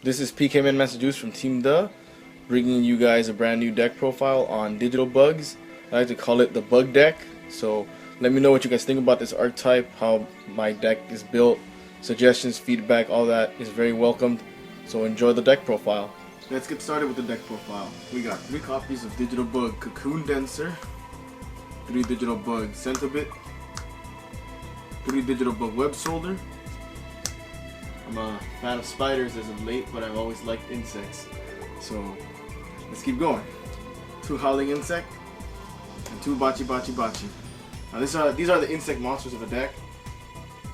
This is PK Massachusetts from TeemTHE, bringing you guys a brand new deck profile on Digital Bugs. I like to call it the Bug Deck. So let me know what you guys think about this archetype, how my deck is built, suggestions, feedback, all that is very welcomed. So enjoy the deck profile. Let's get started with the deck profile. We got 3 copies of Digital Bug Cocoon Denser, 3 Digital Bug Centibit, 3 Digital Bug Web Solder. I'm a fan of spiders as of late, but I've always liked insects. So let's keep going. 2 Howling Insect and 2 Bachi Bachi Bachi. Now these are the insect monsters of the deck.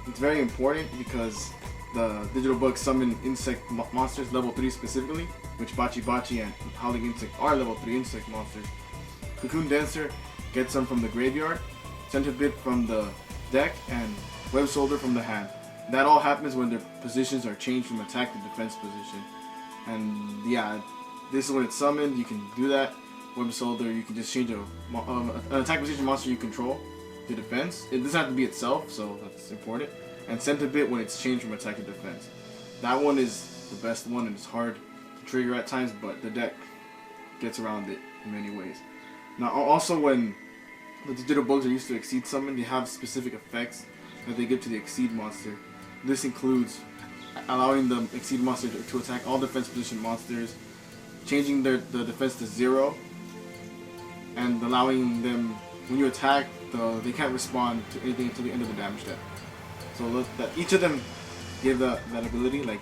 It's very important because the Digital Bug summon insect monsters level 3 specifically, which Bachi Bachi and Howling Insect are level 3 insect monsters. Cocoon Denser gets them from the graveyard, Centibit from the deck, and Web Solder from the hand. That all happens when their positions are changed from attack to defense position. And yeah, this is when it's summoned, you can do that. Web Solder, you can just change an attack position monster you control to defense. It doesn't have to be itself, so that's important. And Centibit when it's changed from attack to defense. That one is the best one, and it's hard to trigger at times, but the deck gets around it in many ways. Now also when the Digital Bugs are used to Exceed Summon, they have specific effects that they give to the Exceed monster. This includes allowing the Exceed monster to attack all defense position monsters, changing the defense to 0, and allowing them, when you attack, they can't respond to anything until the end of the damage step. So that each of them give that ability, like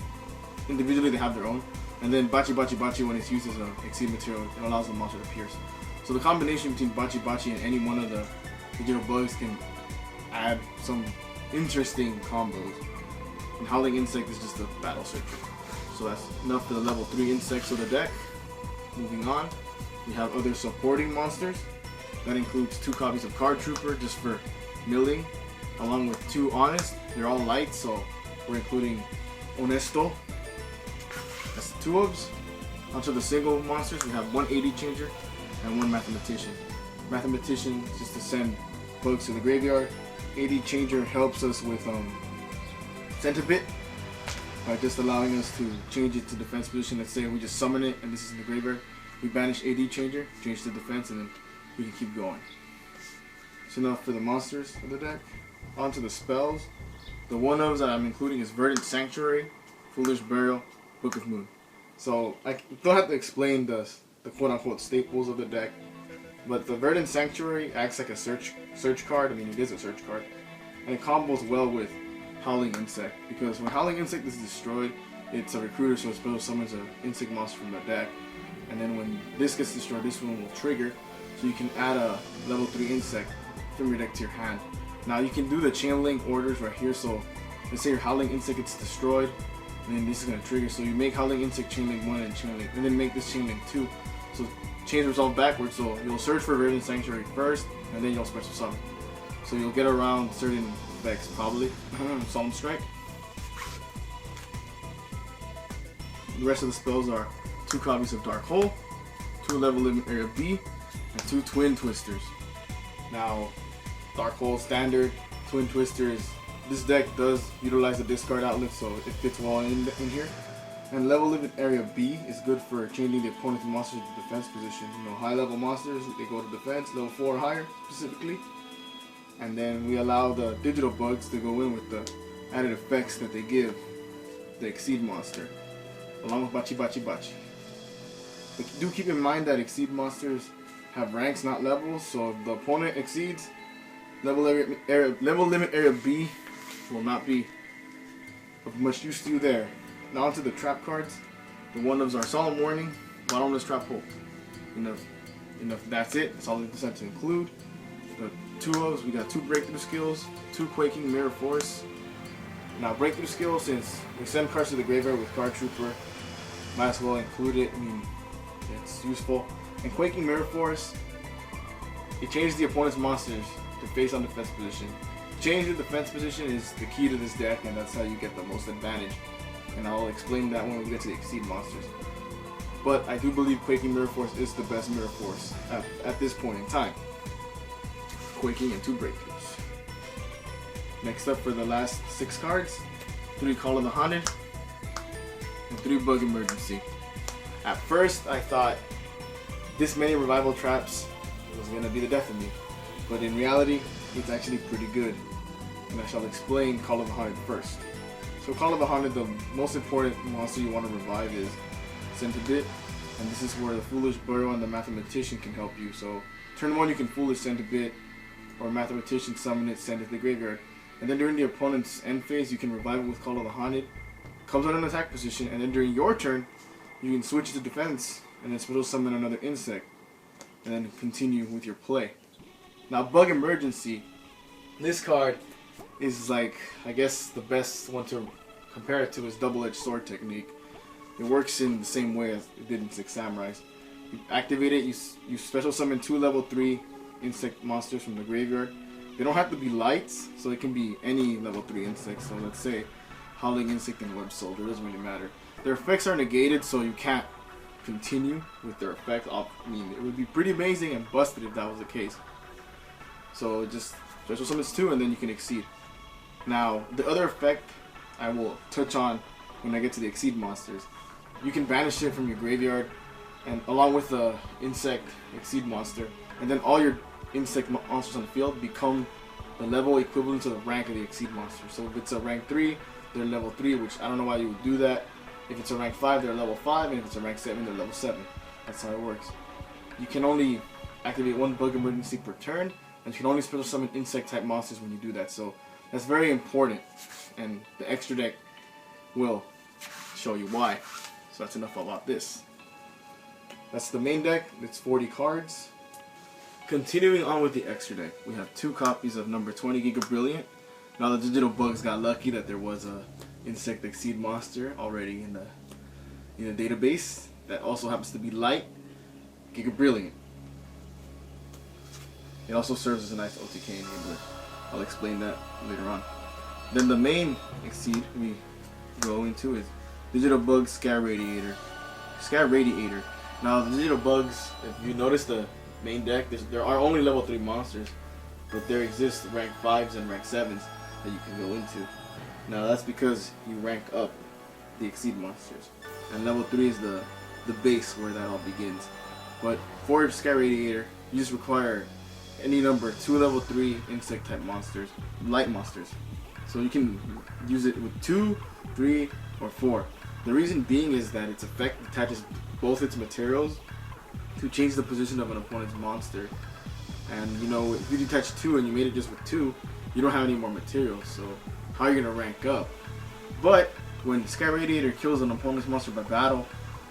individually they have their own. And then Bachi Bachi Bachi, when it's used as an Exceed material, it allows the monster to pierce. So the combination between Bachi Bachi and any one of the Digital Bugs can add some interesting combos. And Howling Insect is just a battle searcher. So that's enough for the level 3 insects of the deck. Moving on, we have other supporting monsters. That includes 2 copies of Card Trooper just for milling, along with 2 Honest. They're all light, so we're including Honesto. That's 2 ofs. Onto the single monsters, we have 1 AD Changer and 1 Mathematician. Mathematician is just to send bugs to the graveyard. AD Changer helps us with Centibit by just allowing us to change it to defense position. Let's say we just summon it and this is in the graveyard. We banish AD Changer, change to defense, and then we can keep going. That's enough for the monsters of the deck. On to the spells. The one ofs that I'm including is Verdant Sanctuary, Foolish Burial, Book of Moon. So I don't have to explain the quote-unquote staples of the deck, but the Verdant Sanctuary acts like a search card. I mean, it is a search card, and it combos well with Howling Insect, because when Howling Insect is destroyed, it's a recruiter, so it spell summons an insect monster from the deck, and then when this gets destroyed, this one will trigger, so you can add a level 3 insect from your deck to your hand. Now you can do the chain link orders right here, so let's say your Howling Insect gets destroyed, and then this is going to trigger, so you make Howling Insect chain link 1 and chain link, and then make this chain link 2, so change resolve backwards, so you'll search for Verdant Sanctuary first, and then you'll special summon. So you'll get around certain effects, probably. Solemn Strike. The rest of the spells are 2 copies of Dark Hole, 2 Level Limit Area B, and 2 Twin Twisters. Now, Dark Hole standard, Twin Twisters, this deck does utilize the discard outlet, so it fits well in here. And Level Limit Area B is good for changing the opponent's monsters to defense position. You know, high level monsters, they go to defense, level 4 or higher specifically. And then we allow the Digital Bugs to go in with the added effects that they give the Exceed monster, along with Bachi Bachi Bachi. But do keep in mind that Exceed monsters have ranks, not levels, so if the opponent exceeds, level limit area B will not be of much use to you there. Now onto the trap cards. The one ofs are Solemn Warning, Bottomless Trap Hole. Enough. That's it. That's all they decided to include. The 2 ofs, we got 2 Breakthrough Skills, 2 Quaking Mirror Force. Now Breakthrough Skills, since we send cards to the graveyard with Card Trooper, might as well include it. I mean, it's useful. And Quaking Mirror Force, it changes the opponent's monsters to face on defense position. Change the defense position is the key to this deck, and that's how you get the most advantage. And I'll explain that when we get to the Exceed monsters. But I do believe Quaking Mirror Force is the best Mirror Force at this point in time. Quaking and 2 Breakthroughs. Next up for the last 6 cards, 3 Call of the Haunted, and 3 bug emergency. At first, I thought this many revival traps was gonna be the death of me, but in reality, it's actually pretty good. And I shall explain Call of the Haunted first. So Call of the Haunted, the most important monster you want to revive is Centibit, and this is where the Foolish Burrow and the Mathematician can help you. So turn 1 you can Foolish Centibit, or Mathematician summon it, send it to the graveyard. And then during the opponent's end phase, you can revive it with Call of the Haunted. Comes on an attack position, and then during your turn, you can switch to defense, and then special summon another insect, and then continue with your play. Now, Bug Emergency, this card is like, I guess the best one to compare it to is Double-Edged Sword technique. It works in the same way as it did in 6 Samurais. You activate it, you special summon 2 level 3 insect monsters from the graveyard. They don't have to be lights, so it can be any level 3 insects. So let's say Howling Insect and Web Soldier, it doesn't really matter. Their effects are negated, so you can't continue with their effect. I mean, it would be pretty amazing and busted if that was the case. So just special summons 2 and then you can exceed. Now, the other effect I will touch on when I get to the exceed monsters. You can banish it from your graveyard, and along with the insect exceed monster, and then all your insect monsters on the field become the level equivalent to the rank of the exceed monster. So if it's a rank 3, they're level 3, which I don't know why you would do that. If it's a rank 5, they're level 5, and if it's a rank 7, they're level 7. That's how it works. You can only activate 1 Bug Emergency per turn, and you can only special summon insect type monsters when you do that. So that's very important, and the extra deck will show you why. So that's enough about this. That's the main deck. It's 40 cards. Continuing on with the extra deck, we have 2 copies of number 20 Giga-Brilliant. Now the Digital Bugs got lucky that there was a insect exceed monster already in the database that also happens to be light, Giga-Brilliant. It also serves as a nice OTK enabler. I'll explain that later on. Then the main exceed we go into is Digital Bug Sky Radiator. Now the Digital Bugs, if you notice the main deck, there are only level 3 monsters, but there exist rank 5s and rank 7s that you can go into. Now that's because you rank up the exceed monsters, and level 3 is the base where that all begins. But for Sky Radiator, you just require any number 2 level 3 insect type monsters, light monsters. So you can use it with 2, 3, or 4. The reason being is that its effect attaches both its materials to change the position of an opponent's monster. And you know, if you detach 2 and you made it just with 2, you don't have any more materials, so how are you going to rank up? But when Sky Radiator kills an opponent's monster by battle,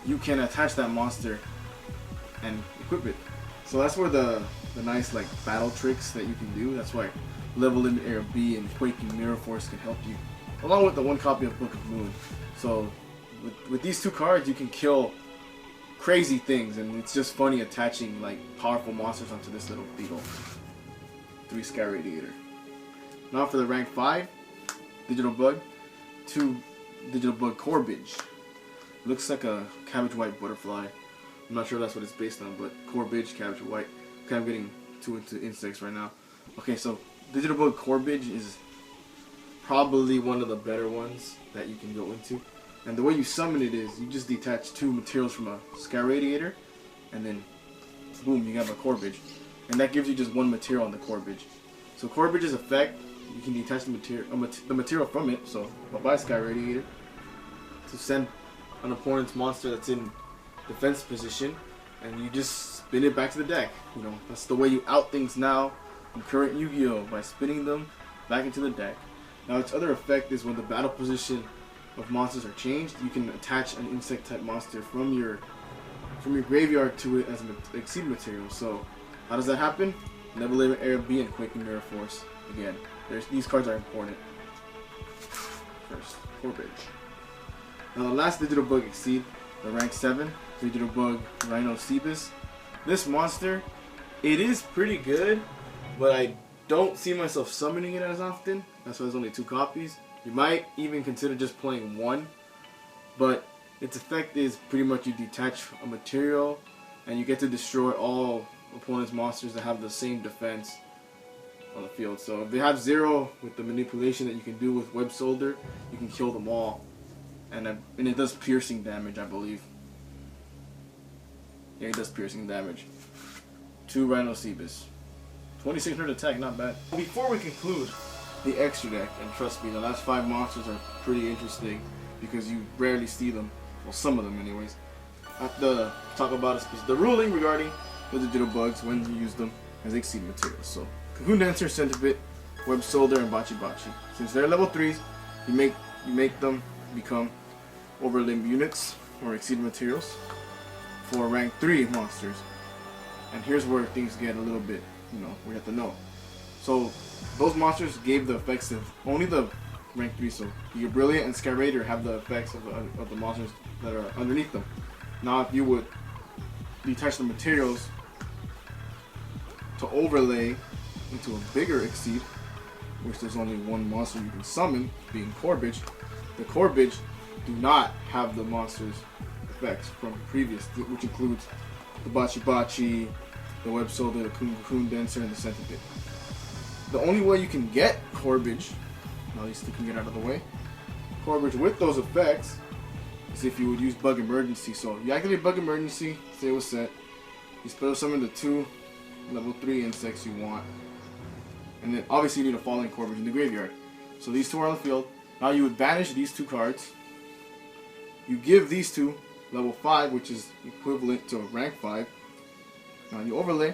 you can attach that monster and equip it. So that's where the nice like battle tricks that you can do. That's why Level Limit Air B and Quaking Mirror Force can help you, along with the 1 copy of Book of Moon. So with these 2 cards, you can kill crazy things, and it's just funny attaching like powerful monsters onto this little beetle. 3 Sky Radiator. Now for the rank 5 Digital Bug, 2 Digital Bug Corbage. Looks like a cabbage white butterfly. I'm not sure that's what it's based on, but Corbage, cabbage white. Okay, I'm getting too into insects right now. Okay, so Digital Bug Corbage is probably one of the better ones that you can go into. And the way you summon it is you just detach 2 materials from a Sky Radiator, and then boom, you got a Corbage. And that gives you just 1 material on the Corbage. So Corbage's effect, you can detach the material from it, so I'll buy Sky Radiator to send an opponent's monster that's in defense position, and you just spin it back to the deck. You know, that's the way you out things now in current Yu-Gi-Oh! By spinning them back into the deck. Now its other effect is when the battle position of monsters are changed, you can attach an insect type monster from your graveyard to it as an exceed material. So how does that happen? Level Limit Air B and Quaking Mirror Force. Again, these cards are important. First, Corbage. Now the last Digital Bug Exceed, the rank 7 Digital Bug Rhino Cebus. This monster, it is pretty good, but I don't see myself summoning it as often. That's why there's only 2 copies. You might even consider just playing 1, but its effect is pretty much you detach a material and you get to destroy all opponent's monsters that have the same defense on the field. So if they have 0 with the manipulation that you can do with Web Soldier, you can kill them all. and it does piercing damage, I believe. Yeah, it does piercing damage. 2 Rhinocebus. 2600 attack, not bad. Before we conclude the extra deck, and trust me, the last 5 monsters are pretty interesting because you rarely see them. Well, some of them anyways. I have to talk about the ruling regarding the digital bugs when you use them as exceed materials. So, Cocoon Dancer, Centibit, Web Soldier, and Bachi Bachi. Since they're level 3s, you make them become overlimb units or exceed materials for rank 3 monsters. And here's where things get a little bit, we have to know. So those monsters gave the effects of only the rank 3, so Giga-Brilliant and Sky-Raider have the effects of the monsters that are underneath them. Now if you would detach the materials to overlay into a bigger exceed, which there's only one monster you can summon, being Corbage, the Corbage do not have the monsters effects from previous, which includes the Bachi Bachi, the Web Soldier, the Cocoon Dancer, and the Centibit. The only way you can get Corbage, now these two can get out of the way, Corbage with those effects, is if you would use Bug Emergency. So you activate Bug Emergency, say it was set, you special summon the 2 level 3 insects you want, and then obviously you need a falling Corbage in the graveyard. So these 2 are on the field. Now you would banish these 2 cards, you give these 2 level 5, which is equivalent to rank 5. Now you overlay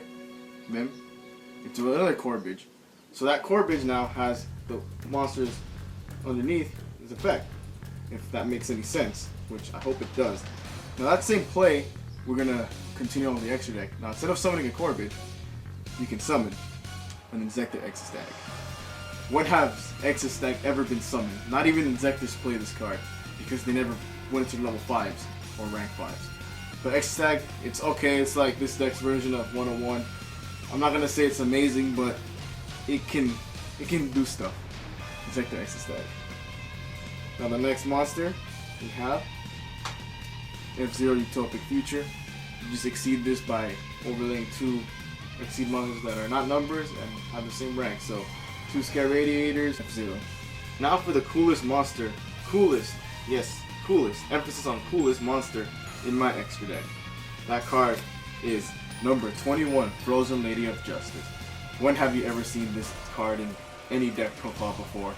them into another Corbage. So that Corbage now has the monsters underneath his effect, if that makes any sense, which I hope it does. Now that same play, we're going to continue on with the extra deck. Now instead of summoning a Corbage, you can summon an Inzektor Exostatic. When has Exostatic ever been summoned? Not even Inzektors play this card, because they never went into level 5s or rank 5s. But Exostatic, it's okay, it's like this deck's version of 101. I'm not gonna say it's amazing, but it can do stuff. Inzektor Exostatic. Now the next monster we have F-Zero Utopic Future. You just exceed this by overlaying 2 exceed monsters that are not numbers and have the same rank. So 2 Sky Radiators, F-Zero. Now for the coolest monster. Coolest, yes, coolest. Emphasis on coolest monster in my extra deck. That card is number 21, Frozen Lady of Justice. When have you ever seen this card in any deck profile before?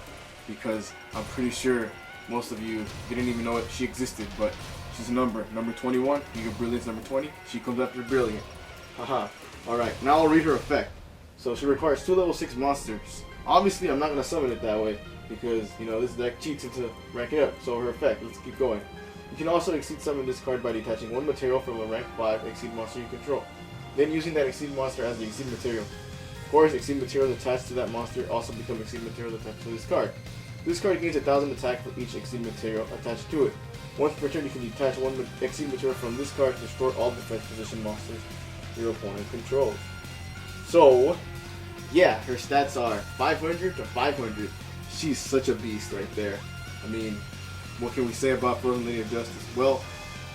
Because I'm pretty sure most of you didn't even know she existed, but she's a number 21. Giga-Brilliant's number 20. She comes after Brilliant. Haha. Alright, now I'll read her effect. So she requires 2 level 6 monsters. Obviously, I'm not going to summon it that way because, this deck cheats into ranking up. So her effect, let's keep going. You can also exceed summon this card by detaching 1 material from a rank 5 exceed monster you control. Then using that exceed monster as the exceed material. Of course, exceed materials attached to that monster also become exceed materials attached to this card. This card gains 1000 attack for each exceed material attached to it. Once per turn, you can detach 1 exceed material from this card to destroy all defense position monsters your opponent controls. So, yeah, her stats are 500 to 500. She's such a beast right there. I mean, what can we say about Frozen Lady of Justice? Well,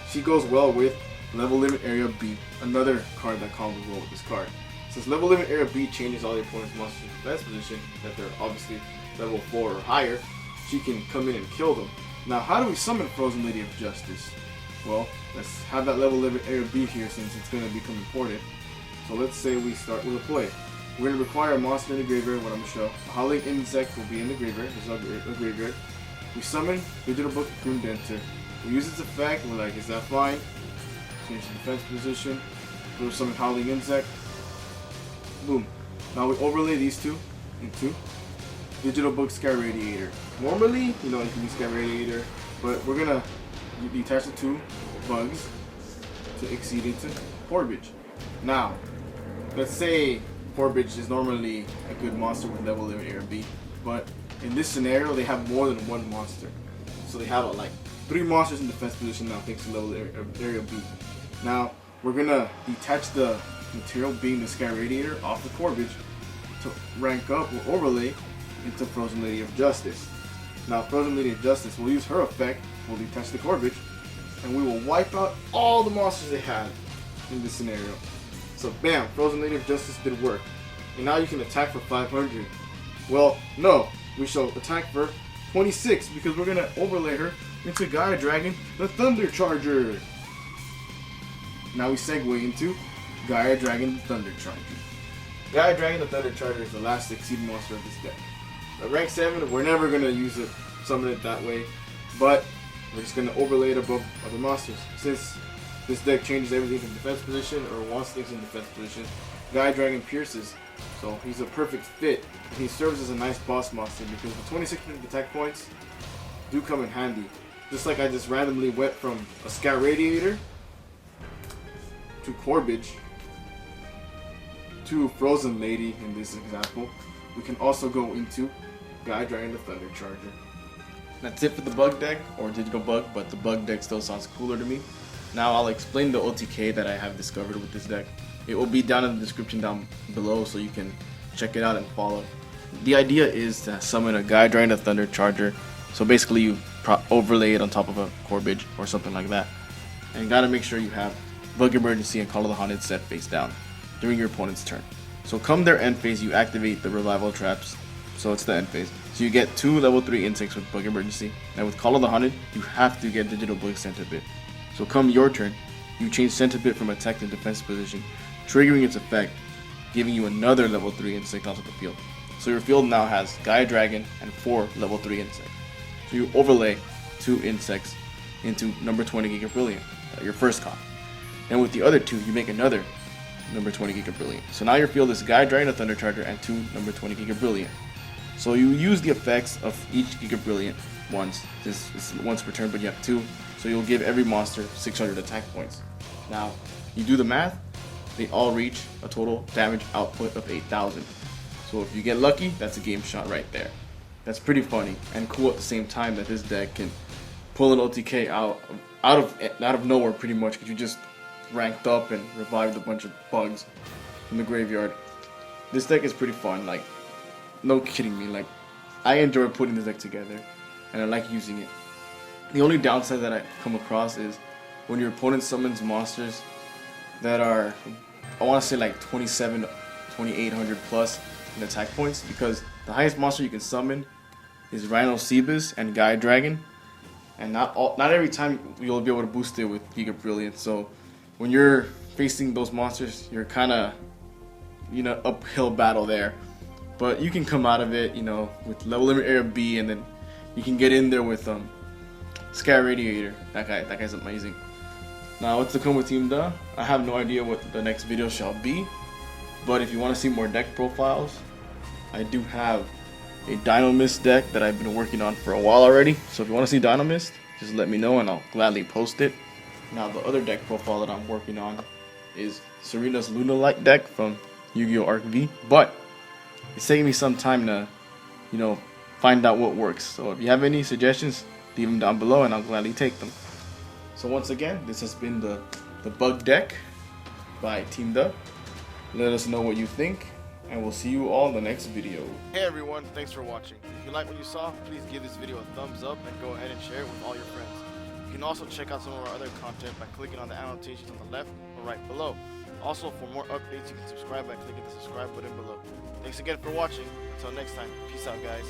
she goes well with Level Limit Area B, another card that combos well with this card. Since Level Limit Area B changes all the opponent's monsters' defense position, that they're obviously level 4 or higher, she can come in and kill them. Now, how do we summon Frozen Lady of Justice? Well, let's have that Level Limit Area B here since it's going to become important. So let's say we start with a play. We're going to require a monster in the graveyard, what I'm going to show. A Howling Insect will be in the graveyard. There's a graveyard. We summon Digital Bug Centibit. We use its effect. We're like, is that fine? Change the defense position. We'll summon Howling Insect. Boom. Now we overlay these 2 into Digital Bug Sky Radiator. Normally, you can use Sky Radiator, but we're gonna detach the 2 bugs to exceed into Corbage. Now, let's say Corbage is normally a good monster with level limit area B, but in this scenario, they have more than 1 monster. So they have like 3 monsters in defense position now thanks to level area B. Now, we're gonna detach the material being the Sky Radiator off the Corbage to rank up or overlay into Frozen Lady of Justice. Now, Frozen Lady of Justice will use her effect, we'll detach the Corbage, and we will wipe out all the monsters they had in this scenario. So bam, Frozen Lady of Justice did work. And now you can attack for 500. Well, no, we shall attack for 26 because we're going to overlay her into Gaia Dragon, the Thunder Charger. Now we segue into Gaia Dragon, the Thunder Charger. Gaia Dragon, the Thunder Charger is the last succeeding monster of this deck. At rank 7, we're never going to use it, summon it that way, but we're just going to overlay it above other monsters. Since this deck changes everything from defense position or wants things in defense position, Gaia Dragon pierces, so he's a perfect fit. And he serves as a nice boss monster because the 2600 attack points do come in handy. Just like I just randomly went from a Scout Radiator to Corbage to Frozen Lady in this example, we can also go into Gaia Dragon the Thunder Charger. That's it for the bug deck, or digital bug, but the bug deck still sounds cooler to me. Now I'll explain the OTK that I have discovered with this deck. It will be down in the description down below so you can check it out and follow. The idea is to summon a Gaia Dragon the Thunder Charger. So basically you overlay it on top of a Corbage or something like that. And you gotta make sure you have Bug Emergency and Call of the Haunted set face down during your opponent's turn. So come their end phase, you activate the revival traps. So it's the end phase. So you get 2 level 3 insects with Bug Emergency. And with Call of the Haunted, you have to get Digital Bug Centibit. So come your turn, you change Centibit from attack to defense position, triggering its effect, giving you another level 3 insect onto the field. So your field now has Gaia Dragon and 4 level 3 insects. So you overlay 2 insects into number 20 Giga-Brilliant, your first cop. And with the other 2, you make another number 20 Giga-Brilliant. So now your field is Gaia Dragon, a Thunder Charger, and 2 number 20 Giga-Brilliant. So you use the effects of each Giga-Brilliant once. This is once per turn, but you have 2. So you'll give every monster 600 attack points. Now, you do the math, they all reach a total damage output of 8,000. So if you get lucky, that's a game shot right there. That's pretty funny and cool at the same time that this deck can pull an OTK out of nowhere pretty much, because you just ranked up and revived a bunch of bugs from the graveyard. This deck is pretty fun, like, no kidding me, like, I enjoy putting this deck together and I like using it. The only downside that I come across is when your opponent summons monsters that are, I want to say like 2,800 plus in attack points, because the highest monster you can summon is Rhinoceros and Gaia Dragon, and not every time you'll be able to boost it with Giga-Brilliant. So when you're facing those monsters, you're kind of, you know, uphill battle there. But you can come out of it, you know, with level limit area B, and then you can get in there with Scout Radiator. That guy's amazing. Now what's to come with TeemTHE? I have no idea what the next video shall be, but if you want to see more deck profiles, I do have a Dynamist deck that I've been working on for a while already. So if you want to see Dynamist, just let me know and I'll gladly post it. Now the other deck profile that I'm working on is Serena's Lunalight deck from Yu-Gi-Oh! Arc V, but it's taking me some time to, you know, find out what works. So if you have any suggestions, leave them down below and I'll gladly take them. So once again, this has been the bug deck by TeemTHE. Let us know what you think, and we'll see you all in the next video. Hey everyone, thanks for watching. If you like what you saw, please give this video a thumbs up and go ahead and share it with all your friends. You can also check out some of our other content by clicking on the annotations on the left or right below. Also, for more updates, you can subscribe by clicking the subscribe button below. Thanks again for watching. Until next time, peace out guys.